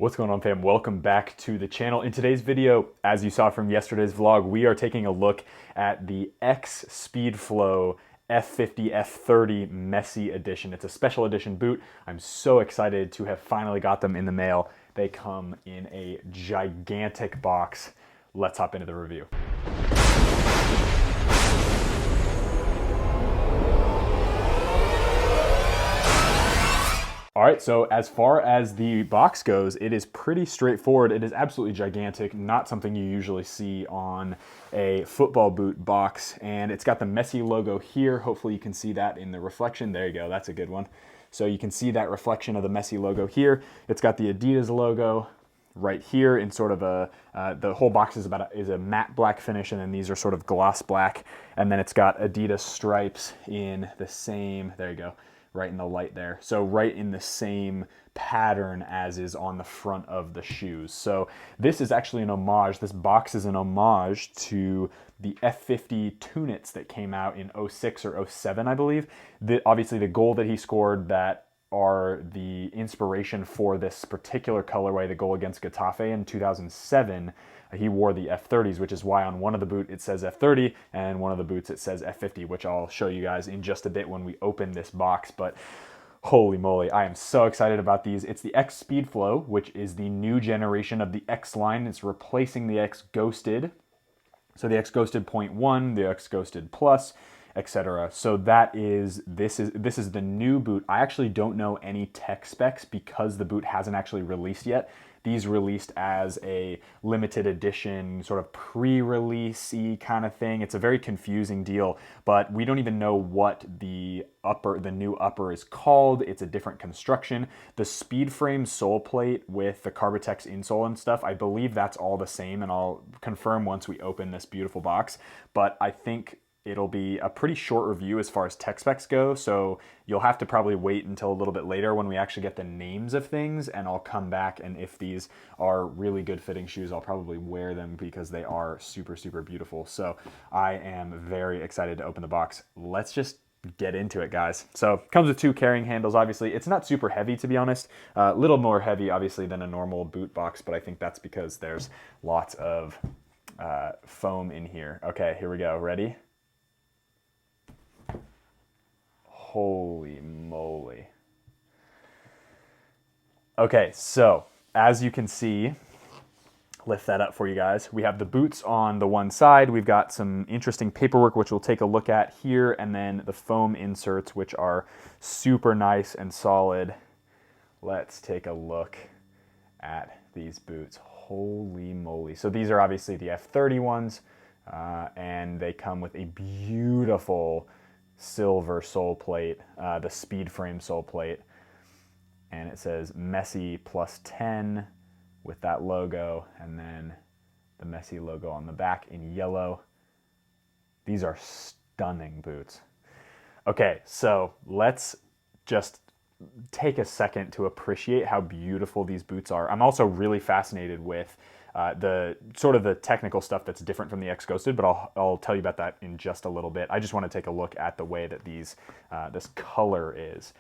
What's going on, fam? Welcome back to the channel. In today's video, as you saw from yesterday's vlog, we are taking a look at the X SpeedFlow F50 F30 Messi edition. It's a special edition boot. I'm so excited to have finally got them in the mail. They come in a gigantic box. Let's hop into the review. All right, so as far as the box goes, it is pretty straightforward. It is absolutely gigantic, not something you usually see on a football boot box. And it's got the Messi logo here. Hopefully you can see that in the reflection. There you go, that's a good one. So you can see that reflection of the Messi logo here. It's got the Adidas logo right here in sort of a, the whole box is a matte black finish, and then these are sort of gloss black. And then it's got Adidas stripes in the same, there you go, right in the light there. So right in the same pattern as is on the front of the shoes. So this is actually an homage. This box is an homage to the F50 Tunits that came out in 06 or 07, I believe. Obviously the goal that he scored that are the inspiration for this particular colorway, the goal against Getafe in 2007, he wore the F30s, which is why on one of the boot it says F30 and one of the boots it says F50, which I'll show you guys in just a bit when we open this box. But holy moly, I am so excited about these. It's the X SpeedFlow, which is the new generation of the X line. It's replacing the X Ghosted. So the X Ghosted 0.1, the X Ghosted Plus, etc. So this is the new boot. I actually don't know any tech specs because the boot hasn't actually released yet. These released as a limited edition, sort of pre-release-y kind of thing. It's a very confusing deal, but we don't even know what the new upper is called. It's a different construction. The SpeedFrame sole plate with the Carbotex insole and stuff, I believe that's all the same, and I'll confirm once we open this beautiful box. But I think it'll be a pretty short review as far as tech specs go, so you'll have to probably wait until a little bit later when we actually get the names of things, and I'll come back, and if these are really good fitting shoes, I'll probably wear them because they are super, super beautiful. So I am very excited to open the box. Let's just get into it, guys. So it comes with two carrying handles, obviously. It's not super heavy, to be honest. A little more heavy, obviously, than a normal boot box, but I think that's because there's lots of foam in here. Okay, here we go. Ready? Holy moly. Okay, so as you can see, lift that up for you guys. We have the boots on the one side. We've got some interesting paperwork, which we'll take a look at here, and then the foam inserts, which are super nice and solid. Let's take a look at these boots. Holy moly. So these are obviously the F30 ones, and they come with a beautiful silver sole plate, the SpeedFrame sole plate, and it says Messi +10 with that logo, and then the Messi logo on the back in yellow. These are stunning boots. Okay, so let's just take a second to appreciate how beautiful these boots are. I'm also really fascinated with the sort of the technical stuff that's different from the X Ghosted, but I'll tell you about that in just a little bit. I just want to take a look at the way that these this color is.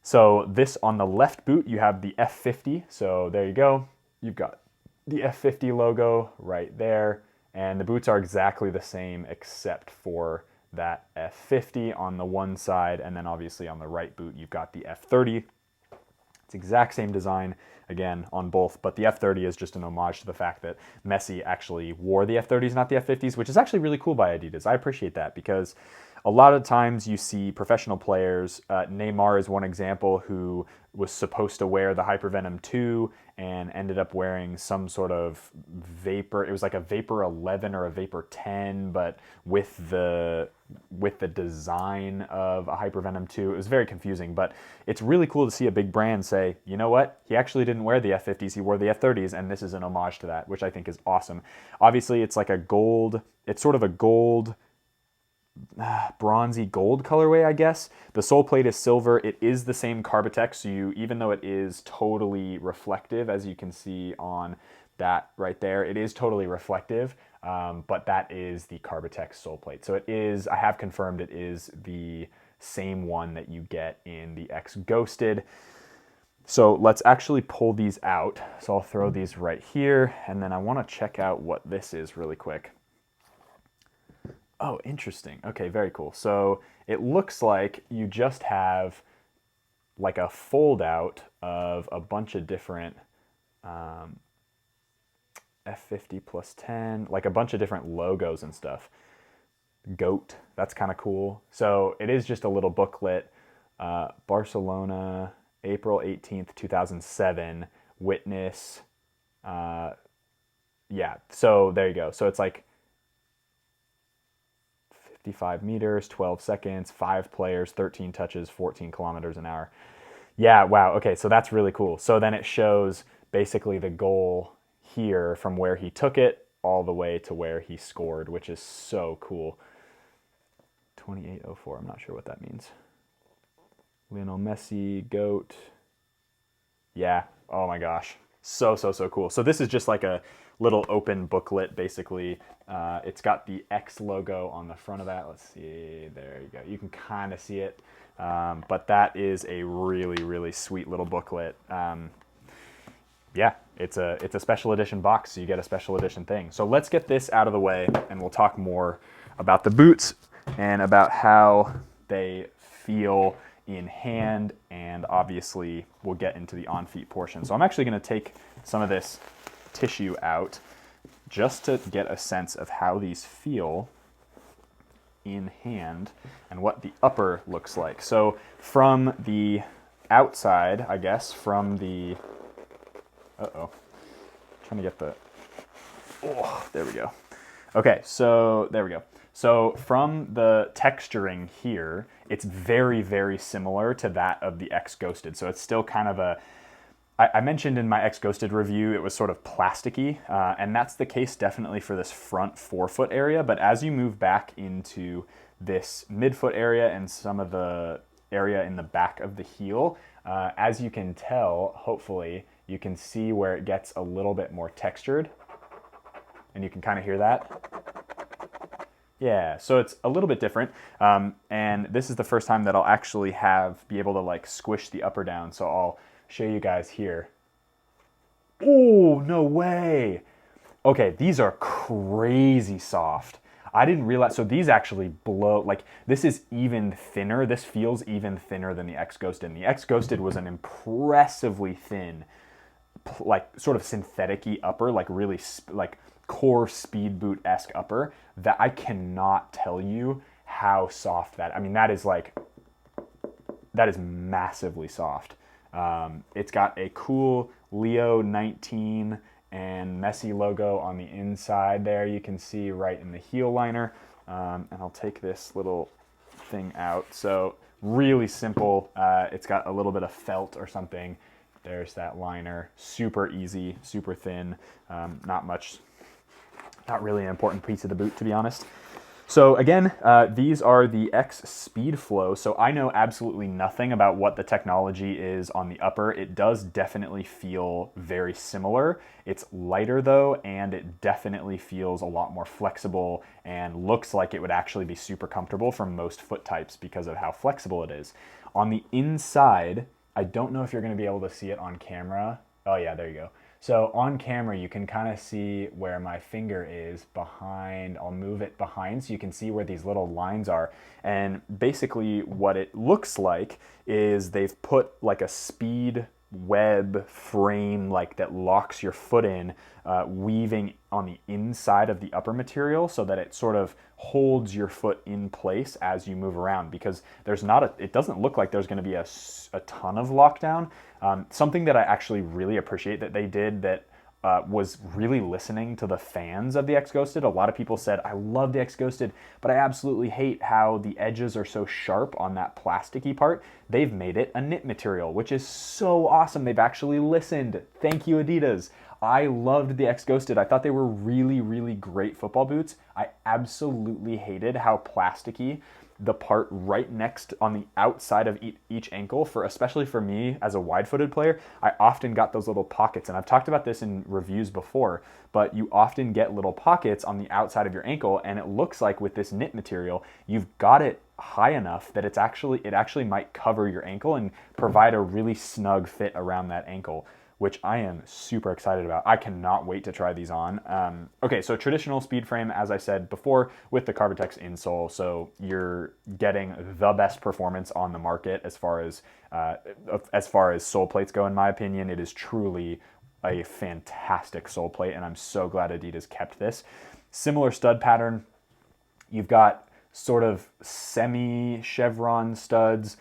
So this on the left boot, you have the F50. So there you go. You've got the F50 logo right there, and the boots are exactly the same except for that F50 on the one side, and then obviously on the right boot, you've got the F30. It's exact same design, again, on both, but the F30 is just an homage to the fact that Messi actually wore the F30s, not the F50s, which is actually really cool by Adidas. I appreciate that because a lot of times you see professional players, Neymar is one example, who was supposed to wear the Hypervenom 2 and ended up wearing some sort of Vapor. It was like a Vapor 11 or a Vapor 10, but with the design of a Hypervenom 2. It was very confusing, but it's really cool to see a big brand say, you know what, he actually didn't wear the F50s, he wore the F30s, and this is an homage to that, which I think is awesome. Obviously, it's like a gold, it's sort of a gold, bronzy gold colorway, I guess. The sole plate is silver. It is the same Carbotex, so even though it is totally reflective, as you can see on that right there, it is totally reflective, but that is the Carbotex sole plate. So it is, I have confirmed it is the same one that you get in the X Ghosted. So let's actually pull these out. So I'll throw these right here, and then I want to check out what this is really quick. Oh, interesting. Okay, very cool. So it looks like you just have like a fold out of a bunch of different F50 plus 10, like a bunch of different logos and stuff. Goat, that's kind of cool. So it is just a little booklet. Barcelona, April 18th, 2007, witness. Yeah, so there you go. So it's like 55 meters, 12 seconds, 5 players, 13 touches, 14 kilometers an hour. Yeah, wow. Okay, so that's really cool. So then it shows basically the goal here from where he took it all the way to where he scored, which is so cool. 28:04, I'm not sure what that means. Lionel Messi, GOAT. Yeah, oh my gosh. So cool. So this is just like a little open booklet, basically. It's got the X logo on the front of that. Let's see, there you go. You can kind of see it, but that is a really sweet little booklet. Yeah, it's a special edition box, so you get a special edition thing. So let's get this out of the way, and we'll talk more about the boots and about how they feel in hand, and obviously we'll get into the on-feet portion. So I'm actually going to take some of this tissue out just to get a sense of how these feel in hand and what the upper looks like. So from the outside, I guess, from the... Trying to get the... Oh, there we go. Okay, so there we go. So from the texturing here, it's very similar to that of the X Ghosted. So it's still kind of a... I mentioned in my X Ghosted review, it was sort of plasticky, and that's the case definitely for this front forefoot area. But as you move back into this midfoot area and some of the area in the back of the heel, as you can tell, hopefully, you can see where it gets a little bit more textured, and you can kind of hear that. Yeah, so it's a little bit different, and this is the first time that I'll actually be able to like squish the upper down, so I'll show you guys here. Oh, no way. Okay, these are crazy soft. I didn't realize, so these actually blow, like this is even thinner. This feels even thinner than the X Ghosted. And the X Ghosted was an impressively thin, like sort of synthetic-y upper, like really like core speed boot-esque upper, that I cannot tell you how soft that, I mean, that is massively soft. It's got a cool Leo 19 and Messi logo on the inside there. You can see right in the heel liner. And I'll take this little thing out. So really simple. It's got a little bit of felt or something. There's that liner. Super easy, super thin. Not really an important piece of the boot, to be honest. So again, these are the X SpeedFlow. So I know absolutely nothing about what the technology is on the upper. It does definitely feel very similar. It's lighter though, and it definitely feels a lot more flexible and looks like it would actually be super comfortable for most foot types because of how flexible it is. On the inside, I don't know if you're gonna be able to see it on camera. Oh yeah, there you go. So on camera, you can kind of see where my finger is behind. I'll move it behind so you can see where these little lines are. And basically what it looks like is they've put like a speed web frame like that locks your foot in, weaving on the inside of the upper material so that it sort of holds your foot in place as you move around, because it doesn't look like there's going to be a ton of lockdown. Something that I actually really appreciate that they did that was really listening to the fans of the X Ghosted. A lot of people said, I love the X Ghosted, but I absolutely hate how the edges are so sharp on that plasticky part. They've made it a knit material, which is so awesome. They've actually listened. Thank you, Adidas. I loved the X Ghosted. I thought they were really great football boots. I absolutely hated how plasticky the part right next on the outside of each ankle, especially for me as a wide-footed player, I often got those little pockets. And I've talked about this in reviews before, but you often get little pockets on the outside of your ankle, and it looks like with this knit material, you've got it high enough that it actually might cover your ankle and provide a really snug fit around that ankle, which I am super excited about. I cannot wait to try these on. Okay, so traditional speed frame, as I said before, with the Carbitex insole, so you're getting the best performance on the market as far as sole plates go. In my opinion, it is truly a fantastic sole plate, and I'm so glad Adidas kept this. Similar stud pattern. You've got sort of semi-chevron studs,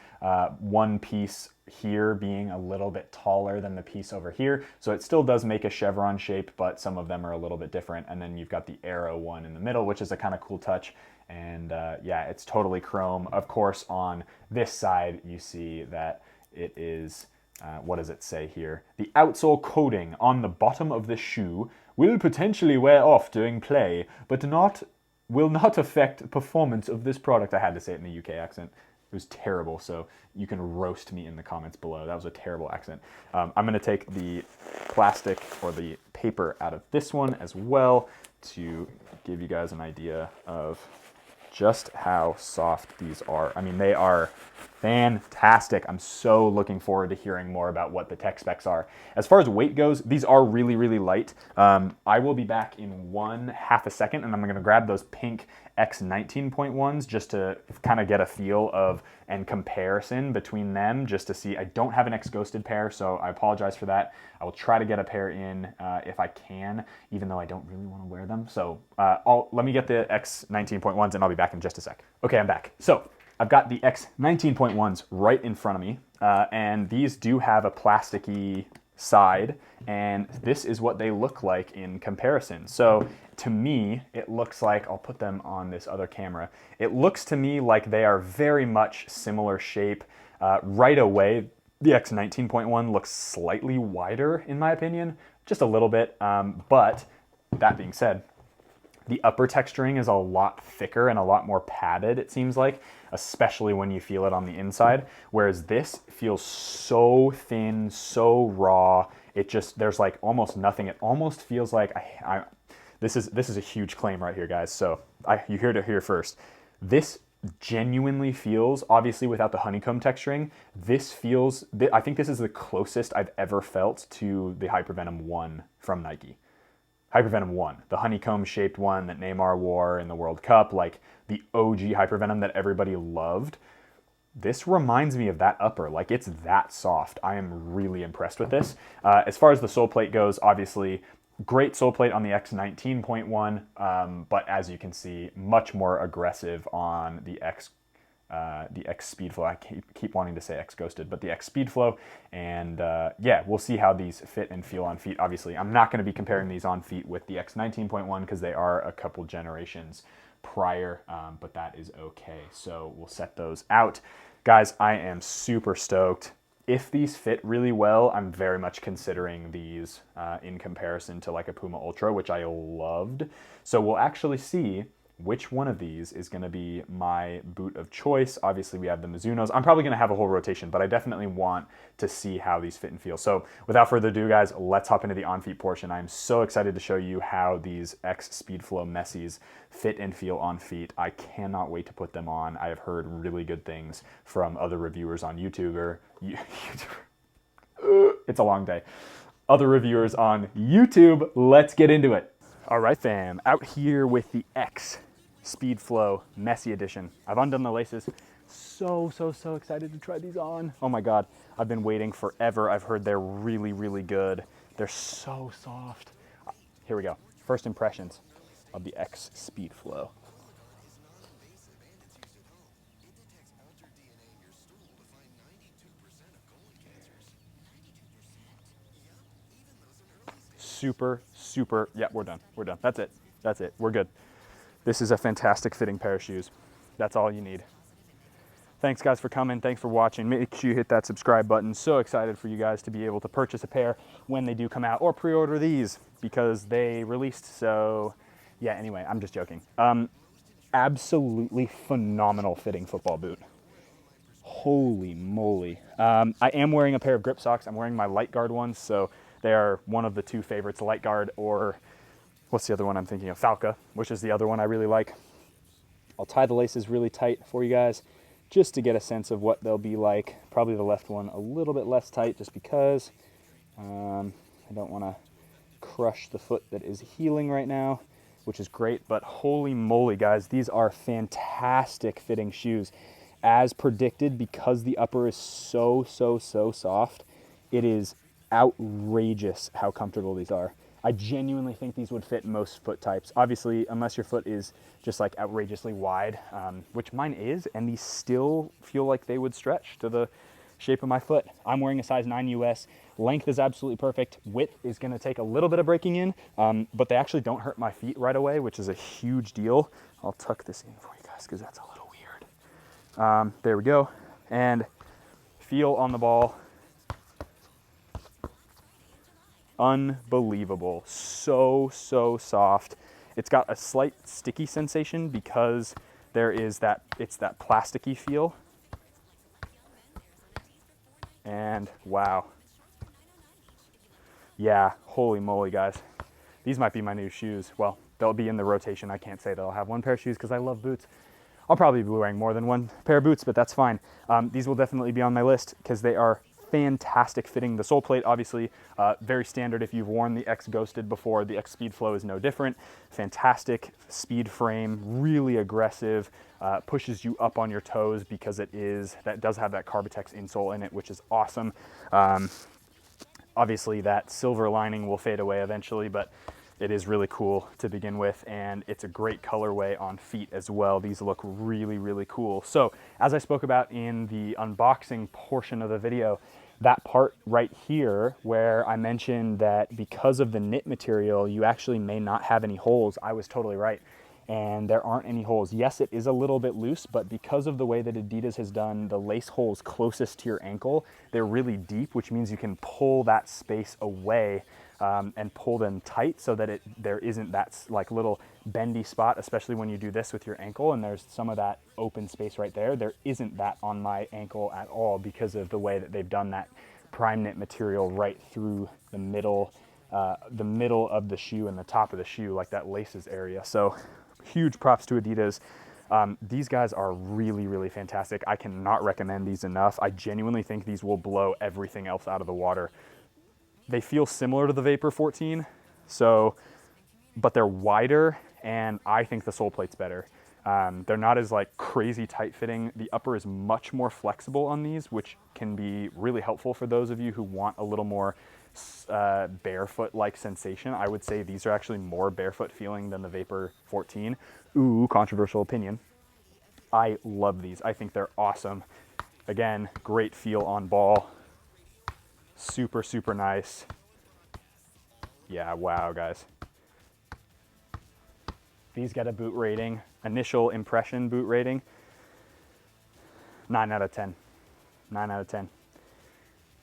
one piece here being a little bit taller than the piece over here. So it still does make a chevron shape, but some of them are a little bit different. And then you've got the arrow one in the middle, which is a kind of cool touch. And yeah, it's totally chrome. Of course, on this side, you see that it is, what does it say here? The outsole coating on the bottom of the shoe will potentially wear off during play, but will not affect performance of this product. I had to say it in the UK accent. It was terrible, so you can roast me in the comments below. That was a terrible accent. I'm going to take the plastic or the paper out of this one as well to give you guys an idea of just how soft these are. I mean, they are fantastic. I'm so looking forward to hearing more about what the tech specs are. As far as weight goes, these are really, really light. I will be back in half a second, and I'm going to grab those pink X 19.1s just to kind of get a feel of and comparison between them, just to see. I don't have an X Ghosted pair, so I apologize for that. I will try to get a pair in if I can, even though I don't really want to wear them. So let me get the X 19.1s, and I'll be back in just a sec. Okay, I'm back. So I've got the X 19.1s right in front of me, and these do have a plasticky side, and this is what they look like in comparison. So to me, it looks like, I'll put them on this other camera, it looks to me like they are very much similar shape. Right away, the X 19.1 looks slightly wider in my opinion, just a little bit, but that being said, the upper texturing is a lot thicker and a lot more padded, it seems like, especially when you feel it on the inside, whereas this feels so thin, so raw. It just, there's like almost nothing. It almost feels like, this is a huge claim right here, guys, so you heard it here first. This genuinely feels, obviously without the honeycomb texturing, this feels, I think this is the closest I've ever felt to the Hypervenom 1 from Nike. Hypervenom 1, the honeycomb-shaped one that Neymar wore in the World Cup, like the OG Hypervenom that everybody loved. This reminds me of that upper, like it's that soft. I am really impressed with this. As far as the sole plate goes, obviously, great sole plate on the X 19.1, but as you can see, much more aggressive on the X SpeedFlow. I keep wanting to say X Ghosted, but the X SpeedFlow. And yeah, we'll see how these fit and feel on feet. Obviously, I'm not going to be comparing these on feet with the X 19.1 because they are a couple generations prior, but that is okay. So we'll set those out. Guys, I am super stoked. If these fit really well, I'm very much considering these in comparison to like a Puma Ultra, which I loved. So we'll actually see which one of these is going to be my boot of choice. Obviously, we have the Mizunos. I'm probably going to have a whole rotation, but I definitely want to see how these fit and feel. So without further ado, guys, let's hop into the on-feet portion. I'm so excited to show you how these X SpeedFlow Messis fit and feel on feet. I cannot wait to put them on. I have heard really good things from other reviewers on YouTube. It's a long day. Other reviewers on YouTube. Let's get into it. All right, fam. Out here with the X SpeedFlow Messi Edition. I've undone the laces. So excited to try these on. Oh my God, I've been waiting forever. I've heard they're really, really good. They're so soft. Here we go. First impressions of the X SpeedFlow. Super, yeah, we're done. That's it, we're good. This is a fantastic fitting pair of shoes. That's all you need. Thanks guys for coming, thanks for watching. Make sure you hit that subscribe button. So excited for you guys to be able to purchase a pair when they do come out, or pre-order these because they released, so yeah, anyway, I'm just joking. Absolutely phenomenal fitting football boot. Holy moly. I am wearing a pair of grip socks. I'm wearing my Light Guard ones, so they are one of the two favorites, Light Guard or what's the other one I'm thinking of? Falca, which is the other one I really like. I'll tie the laces really tight for you guys just to get a sense of what they'll be like. Probably the left one a little bit less tight just because I don't want to crush the foot that is healing right now, which is great. But holy moly, guys, these are fantastic fitting shoes. As predicted, because the upper is so soft, it is outrageous how comfortable these are. I genuinely think these would fit most foot types. Obviously, unless your foot is just like outrageously wide, which mine is, and these still feel like they would stretch to the shape of my foot. I'm wearing a size 9 US. Length is absolutely perfect. Width is gonna take a little bit of breaking in, but they actually don't hurt my feet right away, which is a huge deal. I'll tuck this in for you guys because that's a little weird. There we go. And feel on the ball. Unbelievable. So soft. It's got a slight sticky sensation because there is that, it's that plasticky feel. And wow. Yeah, holy moly, guys. These might be my new shoes. Well, they'll be in the rotation. I can't say that I'll have one pair of shoes because I love boots. I'll probably be wearing more than one pair of boots, but that's fine. These will definitely be on my list because they are fantastic fitting. The sole plate, obviously, very standard. If you've worn the X Ghosted before, the X SpeedFlow is no different. Fantastic speed frame, really aggressive, pushes you up on your toes because that does have that Carbitex insole in it, which is awesome. Obviously, that silver lining will fade away eventually, but it is really cool to begin with, and it's a great colorway on feet as well. These look really cool. So, as I spoke about in the unboxing portion of the video, that part right here where I mentioned that because of the knit material, you actually may not have any holes, I was totally right. And there aren't any holes. Yes, it is a little bit loose, but because of the way that Adidas has done the lace holes closest to your ankle, they're really deep, which means you can pull that space away and pull them tight so that there isn't that like little bendy spot, especially when you do this with your ankle and there's some of that open space right there. There isn't that on my ankle at all because of the way that they've done that prime knit material right through the middle of the shoe and the top of the shoe, like that laces area. So huge props to Adidas. These guys are really fantastic. I cannot recommend these enough. I genuinely think these will blow everything else out of the water. They feel similar to the Vapor 14, but they're wider, and I think the sole plate's better. They're not as like crazy tight fitting. The upper is much more flexible on these, which can be really helpful for those of you who want a little more barefoot-like sensation. I would say these are actually more barefoot feeling than the Vapor 14. Ooh, controversial opinion. I love these. I think they're awesome. Again, great feel on ball. Super nice. Yeah, wow, guys. These get a boot rating, initial impression boot rating, 9 out of 10. 9 out of 10.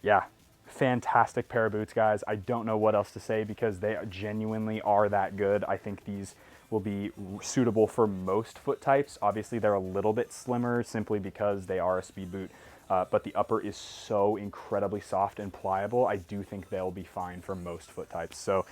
Yeah, fantastic pair of boots, guys. I don't know what else to say because they genuinely are that good. I think these will be suitable for most foot types. Obviously, they're a little bit slimmer simply because they are a speed boot, but the upper is so incredibly soft and pliable. I do think they'll be fine for most foot types. So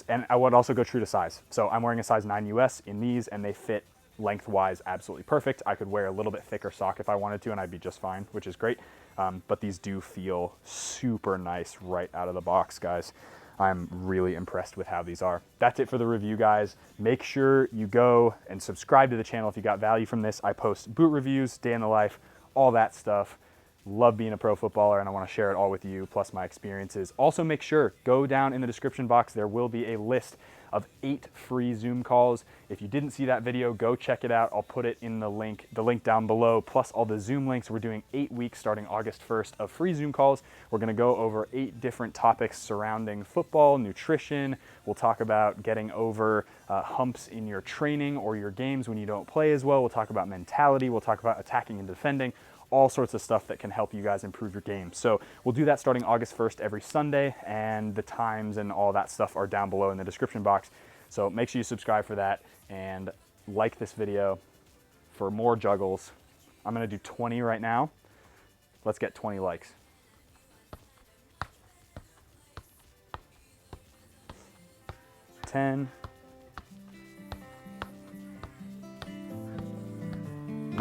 and I would also go true to size. So I'm wearing a size 9 US in these, and they fit lengthwise absolutely perfect. I could wear a little bit thicker sock if I wanted to, and I'd be just fine, which is great. But these do feel super nice right out of the box, guys. I'm really impressed with how these are. That's it for the review, guys. Make sure you go and subscribe to the channel if you got value from this. I post boot reviews, day in the life, all that stuff. Love being a pro footballer, and I want to share it all with you, plus my experiences. Also, make sure, go down in the description box. There will be a list of 8 free Zoom calls. If you didn't see that video, go check it out. I'll put it in the link down below, plus all the Zoom links. We're doing 8 weeks starting August 1st of free Zoom calls. We're gonna go over 8 different topics surrounding football, nutrition. We'll talk about getting over humps in your training or your games when you don't play as well. We'll talk about mentality. We'll talk about attacking and defending. All sorts of stuff that can help you guys improve your game. So we'll do that starting August 1st every Sunday, and the times and all that stuff are down below in the description box. So make sure you subscribe for that and like this video for more juggles. I'm gonna do 20 right now. Let's get 20 likes. 10.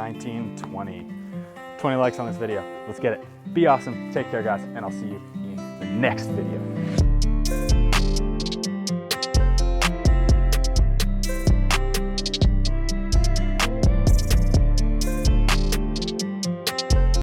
19, 20. 20 likes on this video. Let's get it. Be awesome. Take care, guys, and I'll see you in the next video.